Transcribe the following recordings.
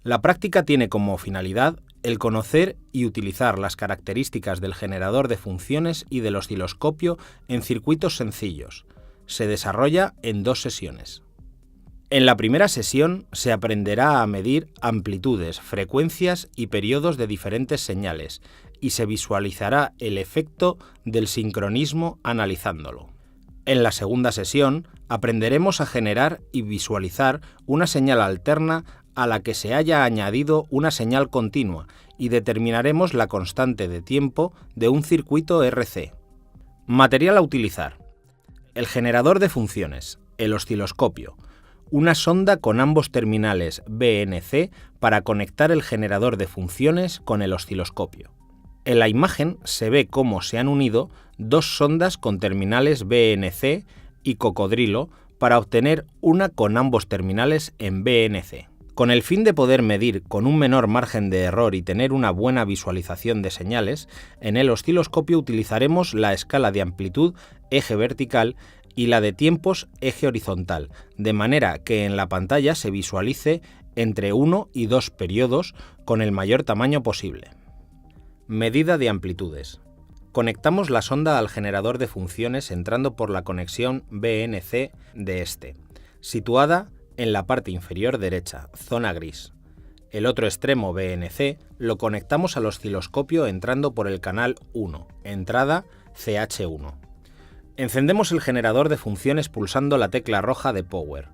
La práctica tiene como finalidad el conocer y utilizar las características del generador de funciones y del osciloscopio en circuitos sencillos. Se desarrolla en 2 sesiones. En la primera sesión se aprenderá a medir amplitudes, frecuencias y periodos de diferentes señales y se visualizará el efecto del sincronismo analizándolo. En la segunda sesión aprenderemos a generar y visualizar una señal alterna a la que se haya añadido una señal continua y determinaremos la constante de tiempo de un circuito RC. Material a utilizar: el generador de funciones, el osciloscopio, una sonda con ambos terminales BNC para conectar el generador de funciones con el osciloscopio. En la imagen se ve cómo se han unido 2 sondas con terminales BNC y cocodrilo para obtener una con ambos terminales en BNC. Con el fin de poder medir con un menor margen de error y tener una buena visualización de señales, en el osciloscopio utilizaremos la escala de amplitud eje vertical y la de tiempos eje horizontal, de manera que en la pantalla se visualice entre 1 y 2 periodos con el mayor tamaño posible. Medida de amplitudes. Conectamos la sonda al generador de funciones entrando por la conexión BNC de este, situada en la parte inferior derecha, zona gris. El otro extremo BNC lo conectamos al osciloscopio entrando por el canal 1, entrada CH1. Encendemos el generador de funciones pulsando la tecla roja de Power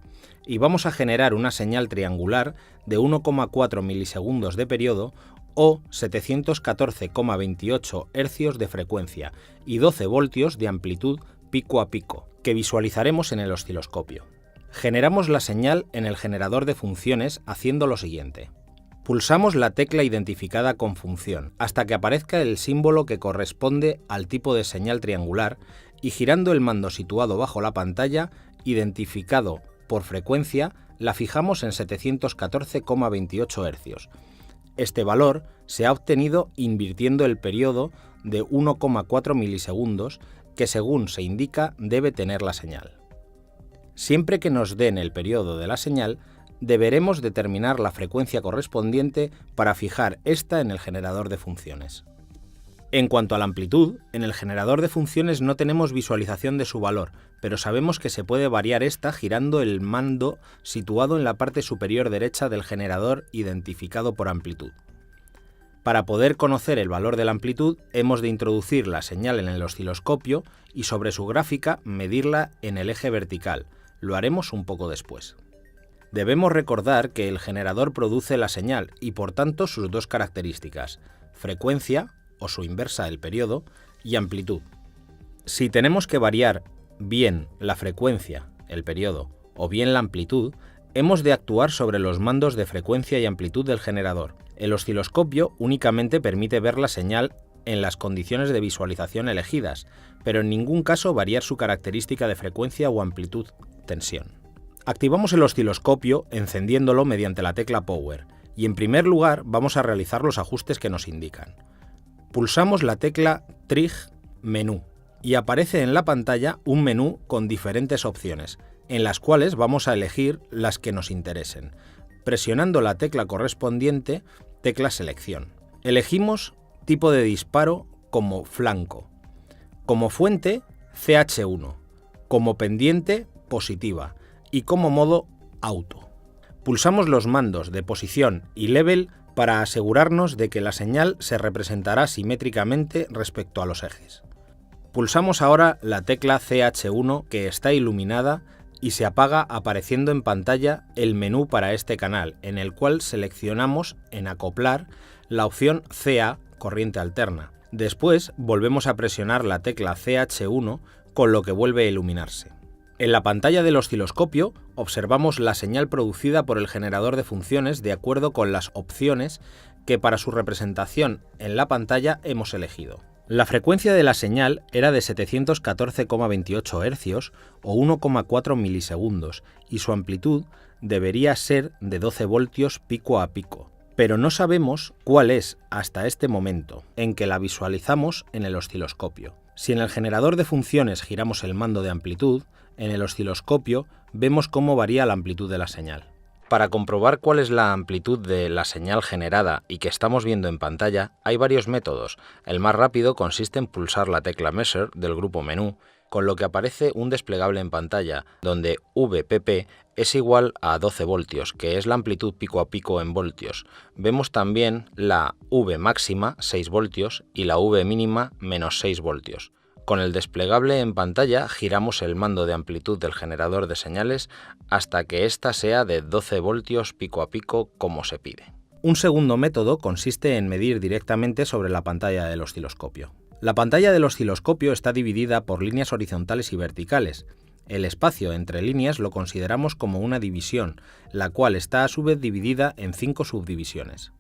y vamos a generar una señal triangular de 1,4 milisegundos de periodo o 714,28 Hz de frecuencia y 12 voltios de amplitud pico a pico, que visualizaremos en el osciloscopio. Generamos la señal en el generador de funciones haciendo lo siguiente. Pulsamos la tecla identificada con función hasta que aparezca el símbolo que corresponde al tipo de señal triangular y girando el mando situado bajo la pantalla, identificado por frecuencia, la fijamos en 714,28 Hz. Este valor se ha obtenido invirtiendo el periodo de 1,4 milisegundos que, según se indica, debe tener la señal. Siempre que nos den el periodo de la señal, deberemos determinar la frecuencia correspondiente para fijar esta en el generador de funciones. En cuanto a la amplitud, en el generador de funciones no tenemos visualización de su valor, pero sabemos que se puede variar esta girando el mando situado en la parte superior derecha del generador identificado por amplitud. Para poder conocer el valor de la amplitud, hemos de introducir la señal en el osciloscopio y sobre su gráfica medirla en el eje vertical. Lo haremos un poco después. Debemos recordar que el generador produce la señal y por tanto sus 2 características, frecuencia, o su inversa el periodo, y amplitud. Si tenemos que variar bien la frecuencia, el periodo, o bien la amplitud, hemos de actuar sobre los mandos de frecuencia y amplitud del generador. El osciloscopio únicamente permite ver la señal en las condiciones de visualización elegidas, pero en ningún caso variar su característica de frecuencia o amplitud, tensión. Activamos el osciloscopio encendiéndolo mediante la tecla Power y en primer lugar vamos a realizar los ajustes que nos indican. Pulsamos la tecla Trig Menú y aparece en la pantalla un menú con diferentes opciones, en las cuales vamos a elegir las que nos interesen. Presionando la tecla correspondiente, tecla Selección. Elegimos tipo de disparo como flanco, como fuente CH1, como pendiente positiva y como modo auto. Pulsamos los mandos de posición y level para asegurarnos de que la señal se representará simétricamente respecto a los ejes. Pulsamos ahora la tecla CH1 que está iluminada y se apaga apareciendo en pantalla el menú para este canal, en el cual seleccionamos en acoplar la opción CA, corriente alterna. Después volvemos a presionar la tecla CH1 con lo que vuelve a iluminarse. En la pantalla del osciloscopio observamos la señal producida por el generador de funciones de acuerdo con las opciones que para su representación en la pantalla hemos elegido. La frecuencia de la señal era de 714,28 Hz o 1,4 milisegundos y su amplitud debería ser de 12 voltios pico a pico, pero no sabemos cuál es hasta este momento en que la visualizamos en el osciloscopio. Si en el generador de funciones giramos el mando de amplitud, en el osciloscopio vemos cómo varía la amplitud de la señal. Para comprobar cuál es la amplitud de la señal generada y que estamos viendo en pantalla, hay varios métodos. El más rápido consiste en pulsar la tecla Measure del grupo Menú, con lo que aparece un desplegable en pantalla, donde VPP es igual a 12 voltios, que es la amplitud pico a pico en voltios. Vemos también la V máxima, 6 voltios, y la V mínima, menos 6 voltios. Con el desplegable en pantalla giramos el mando de amplitud del generador de señales hasta que ésta sea de 12 voltios pico a pico como se pide. Un segundo método consiste en medir directamente sobre la pantalla del osciloscopio. La pantalla del osciloscopio está dividida por líneas horizontales y verticales. El espacio entre líneas lo consideramos como una división, la cual está a su vez dividida en 5 subdivisiones.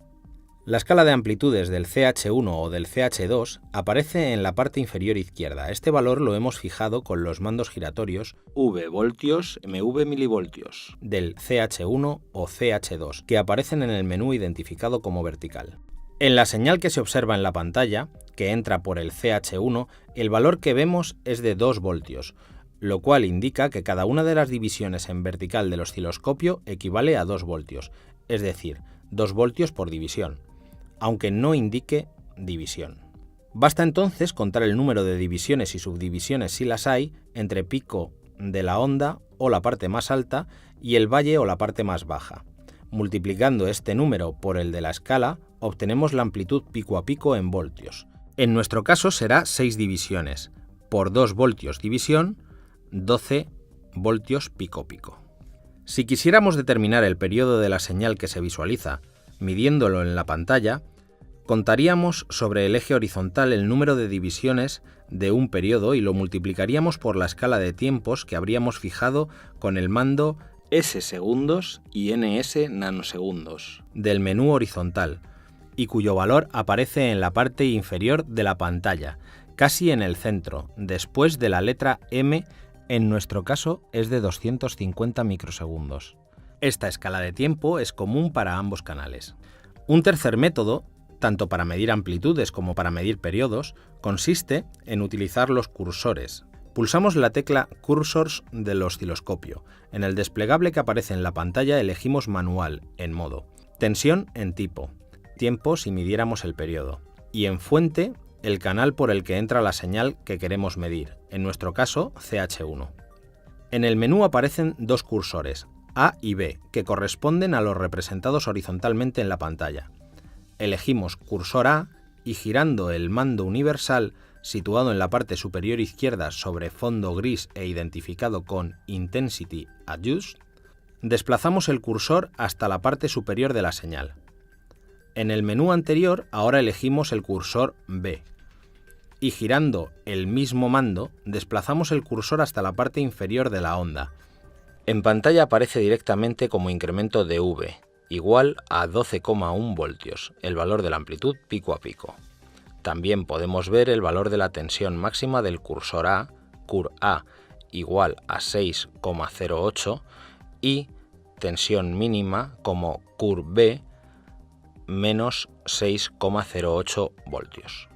La escala de amplitudes del CH1 o del CH2 aparece en la parte inferior izquierda. Este valor lo hemos fijado con los mandos giratorios V voltios, MV milivoltios del CH1 o CH2, que aparecen en el menú identificado como vertical. En la señal que se observa en la pantalla, que entra por el CH1, el valor que vemos es de 2 voltios, lo cual indica que cada una de las divisiones en vertical del osciloscopio equivale a 2 voltios, es decir, 2 voltios por división, aunque no indique división. Basta entonces contar el número de divisiones y subdivisiones, si las hay, entre pico de la onda o la parte más alta y el valle o la parte más baja. Multiplicando este número por el de la escala, obtenemos la amplitud pico a pico en voltios. En nuestro caso será 6 divisiones, por 2 voltios división, 12 voltios pico pico. Si quisiéramos determinar el periodo de la señal que se visualiza, midiéndolo en la pantalla, contaríamos sobre el eje horizontal el número de divisiones de un periodo y lo multiplicaríamos por la escala de tiempos que habríamos fijado con el mando S segundos y NS nanosegundos del menú horizontal, y cuyo valor aparece en la parte inferior de la pantalla, casi en el centro, después de la letra M, en nuestro caso es de 250 microsegundos. Esta escala de tiempo es común para ambos canales. Un tercer método, tanto para medir amplitudes como para medir periodos, consiste en utilizar los cursores. Pulsamos la tecla Cursors del osciloscopio. En el desplegable que aparece en la pantalla elegimos Manual, en modo, Tensión en tipo, Tiempo si midiéramos el periodo, y en Fuente el canal por el que entra la señal que queremos medir, en nuestro caso CH1. En el menú aparecen dos cursores, A y B, que corresponden a los representados horizontalmente en la pantalla. Elegimos cursor A y girando el mando universal situado en la parte superior izquierda sobre fondo gris e identificado con Intensity Adjust, desplazamos el cursor hasta la parte superior de la señal. En el menú anterior ahora elegimos el cursor B y girando el mismo mando desplazamos el cursor hasta la parte inferior de la onda. En pantalla aparece directamente como incremento de V, igual a 12,1 voltios, el valor de la amplitud pico a pico. También podemos ver el valor de la tensión máxima del cursor A, cur A, igual a 6,08 y tensión mínima como cur B, menos 6,08 voltios.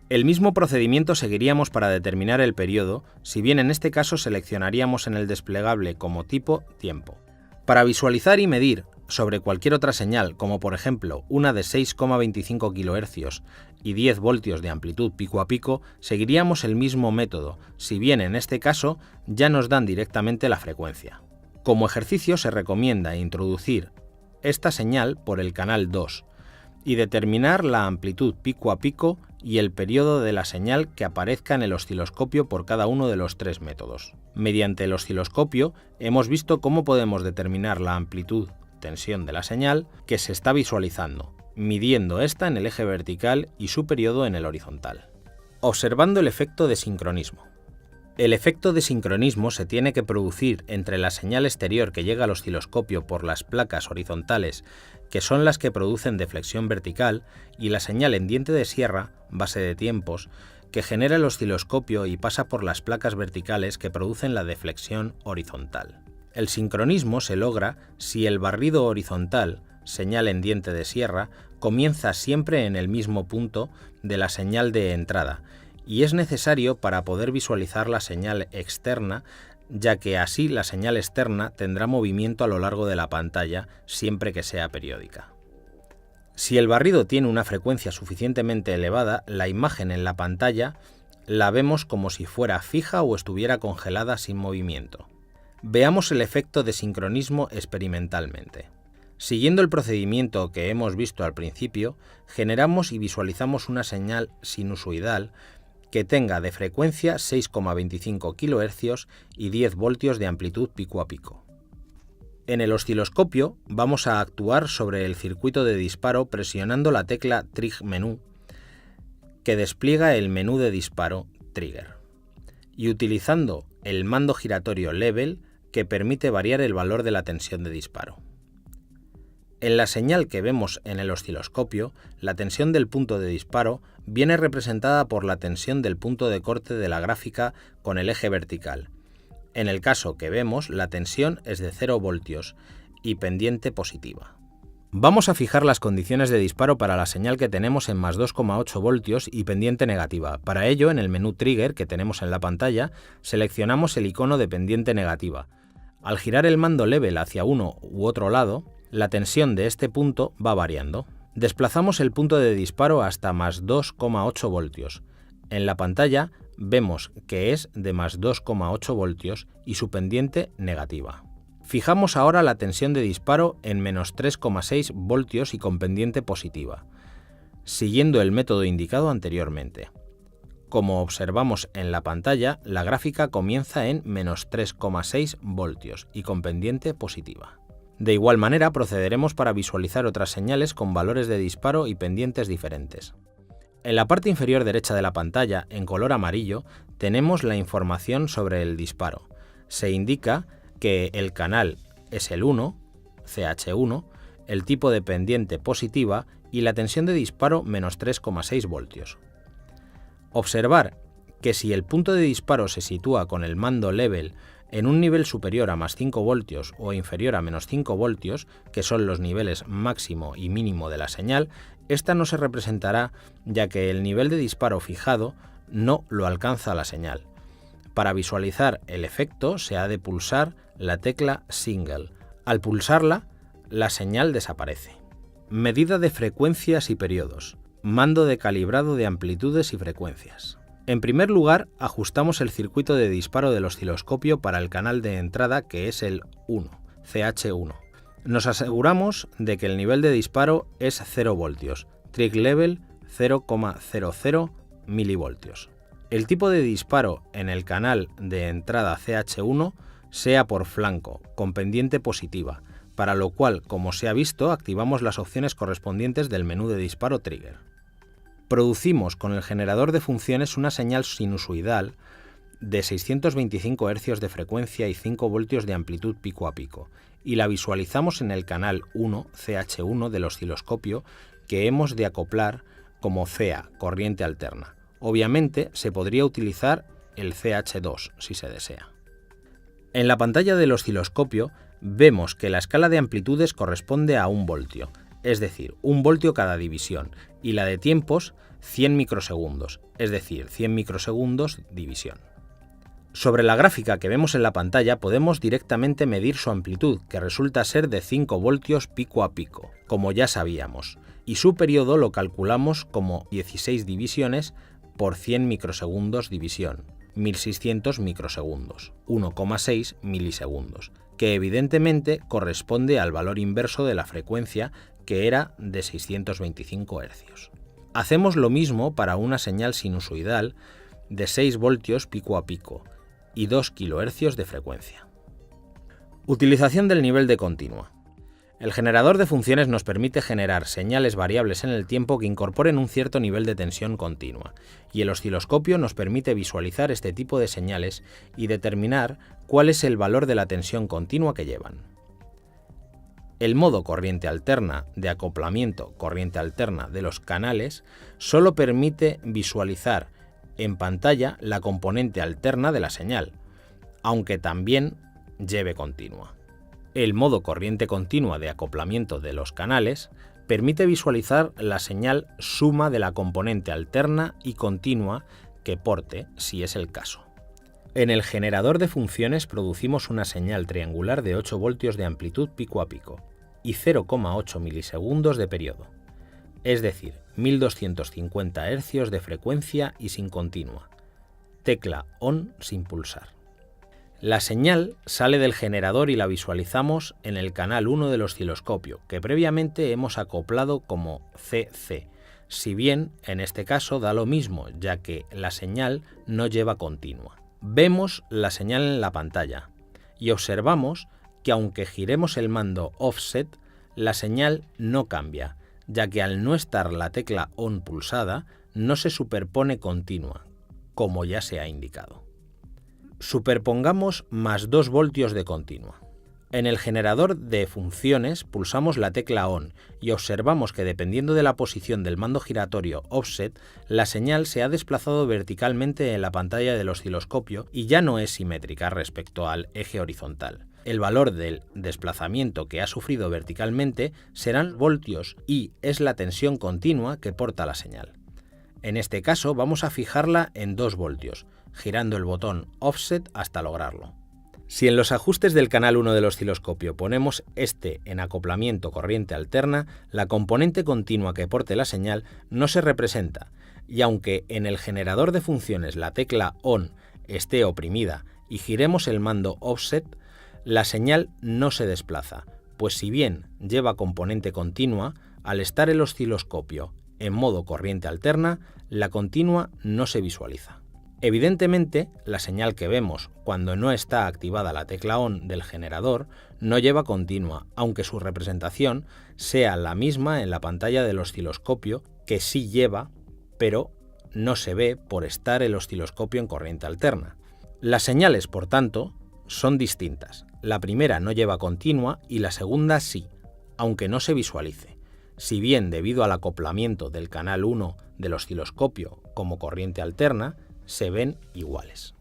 El mismo procedimiento seguiríamos para determinar el periodo, si bien en este caso seleccionaríamos en el desplegable como tipo tiempo. Para visualizar y medir sobre cualquier otra señal, como por ejemplo una de 6,25 kHz y 10 voltios de amplitud pico a pico, seguiríamos el mismo método, si bien en este caso ya nos dan directamente la frecuencia. Como ejercicio se recomienda introducir esta señal por el canal 2 y determinar la amplitud pico a pico y el periodo de la señal que aparezca en el osciloscopio por cada uno de los tres métodos. Mediante el osciloscopio hemos visto cómo podemos determinar la amplitud, tensión de la señal que se está visualizando, midiendo esta en el eje vertical y su periodo en el horizontal. Observando el efecto de sincronismo. El efecto de sincronismo se tiene que producir entre la señal exterior que llega al osciloscopio por las placas horizontales, que son las que producen deflexión vertical, y la señal en diente de sierra, base de tiempos, que genera el osciloscopio y pasa por las placas verticales que producen la deflexión horizontal. El sincronismo se logra si el barrido horizontal, señal en diente de sierra, comienza siempre en el mismo punto de la señal de entrada, y es necesario para poder visualizar la señal externa ya que así la señal externa tendrá movimiento a lo largo de la pantalla siempre que sea periódica. Si el barrido tiene una frecuencia suficientemente elevada, la imagen en la pantalla la vemos como si fuera fija o estuviera congelada sin movimiento. Veamos el efecto de sincronismo experimentalmente. Siguiendo el procedimiento que hemos visto al principio, generamos y visualizamos una señal sinusoidal que tenga de frecuencia 6,25 kHz y 10 voltios de amplitud pico a pico. En el osciloscopio vamos a actuar sobre el circuito de disparo presionando la tecla Trig Menú, que despliega el menú de disparo Trigger, y utilizando el mando giratorio Level, que permite variar el valor de la tensión de disparo. En la señal que vemos en el osciloscopio, la tensión del punto de disparo viene representada por la tensión del punto de corte de la gráfica con el eje vertical. En el caso que vemos, la tensión es de 0 voltios y pendiente positiva. Vamos a fijar las condiciones de disparo para la señal que tenemos en más 2,8 voltios y pendiente negativa. Para ello, en el menú Trigger que tenemos en la pantalla, seleccionamos el icono de pendiente negativa. Al girar el mando Level hacia uno u otro lado, la tensión de este punto va variando. Desplazamos el punto de disparo hasta más 2,8 voltios. En la pantalla vemos que es de más 2,8 voltios y su pendiente negativa. Fijamos ahora la tensión de disparo en menos 3,6 voltios y con pendiente positiva, siguiendo el método indicado anteriormente. Como observamos en la pantalla, la gráfica comienza en menos 3,6 voltios y con pendiente positiva. De igual manera procederemos para visualizar otras señales con valores de disparo y pendientes diferentes. En la parte inferior derecha de la pantalla, en color amarillo, tenemos la información sobre el disparo. Se indica que el canal es el 1, CH1, el tipo de pendiente positiva y la tensión de disparo menos 3,6 voltios. Observar que si el punto de disparo se sitúa con el mando Level en un nivel superior a más 5 voltios o inferior a menos 5 voltios, que son los niveles máximo y mínimo de la señal, esta no se representará ya que el nivel de disparo fijado no lo alcanza la señal. Para visualizar el efecto se ha de pulsar la tecla Single. Al pulsarla, la señal desaparece. Medida de frecuencias y periodos. Mando de calibrado de amplitudes y frecuencias. En primer lugar, ajustamos el circuito de disparo del osciloscopio para el canal de entrada que es el 1, CH1. Nos aseguramos de que el nivel de disparo es 0 voltios, Trig Level 0,00 milivoltios. El tipo de disparo en el canal de entrada CH1 sea por flanco, con pendiente positiva, para lo cual, como se ha visto, activamos las opciones correspondientes del menú de disparo Trigger. Producimos con el generador de funciones una señal sinusoidal de 625 Hz de frecuencia y 5 voltios de amplitud pico a pico, y la visualizamos en el canal 1, CH1 del osciloscopio, que hemos de acoplar como CA, corriente alterna. Obviamente se podría utilizar el CH2 si se desea. En la pantalla del osciloscopio vemos que la escala de amplitudes corresponde a 1 voltio, es decir, 1 voltio cada división, y la de tiempos 100 microsegundos, es decir, 100 microsegundos división. Sobre la gráfica que vemos en la pantalla podemos directamente medir su amplitud, que resulta ser de 5 voltios pico a pico, como ya sabíamos, y su periodo lo calculamos como 16 divisiones por 100 microsegundos división, 1600 microsegundos, 1,6 milisegundos, que evidentemente corresponde al valor inverso de la frecuencia, que era de 625 Hz. Hacemos lo mismo para una señal sinusoidal de 6 voltios pico a pico y 2 kHz de frecuencia. Utilización del nivel de continua. El generador de funciones nos permite generar señales variables en el tiempo que incorporen un cierto nivel de tensión continua, y el osciloscopio nos permite visualizar este tipo de señales y determinar cuál es el valor de la tensión continua que llevan. El modo corriente alterna de acoplamiento corriente alterna de los canales solo permite visualizar en pantalla la componente alterna de la señal, aunque también lleve continua. El modo corriente continua de acoplamiento de los canales permite visualizar la señal suma de la componente alterna y continua que porte, si es el caso. En el generador de funciones producimos una señal triangular de 8 voltios de amplitud pico a pico y 0,8 milisegundos de periodo, es decir, 1250 Hz de frecuencia y sin continua. Tecla ON sin pulsar. La señal sale del generador y la visualizamos en el canal 1 del osciloscopio, que previamente hemos acoplado como CC, si bien en este caso da lo mismo, ya que la señal no lleva continua. Vemos la señal en la pantalla y observamos que aunque giremos el mando Offset, la señal no cambia, ya que al no estar la tecla ON pulsada, no se superpone continua, como ya se ha indicado. Superpongamos más 2 voltios de continua. En el generador de funciones pulsamos la tecla ON y observamos que dependiendo de la posición del mando giratorio Offset, la señal se ha desplazado verticalmente en la pantalla del osciloscopio y ya no es simétrica respecto al eje horizontal. El valor del desplazamiento que ha sufrido verticalmente serán voltios y es la tensión continua que porta la señal. En este caso vamos a fijarla en 2 voltios, girando el botón Offset hasta lograrlo. Si en los ajustes del canal 1 del osciloscopio ponemos este en acoplamiento corriente alterna, la componente continua que porte la señal no se representa, y aunque en el generador de funciones la tecla ON esté oprimida y giremos el mando Offset, la señal no se desplaza, pues si bien lleva componente continua, al estar el osciloscopio en modo corriente alterna, la continua no se visualiza. Evidentemente, la señal que vemos cuando no está activada la tecla ON del generador no lleva continua, aunque su representación sea la misma en la pantalla del osciloscopio, que sí lleva, pero no se ve por estar el osciloscopio en corriente alterna. Las señales, por tanto, son distintas. La primera no lleva continua y la segunda sí, aunque no se visualice. Si bien debido al acoplamiento del canal 1 del osciloscopio como corriente alterna, se ven iguales.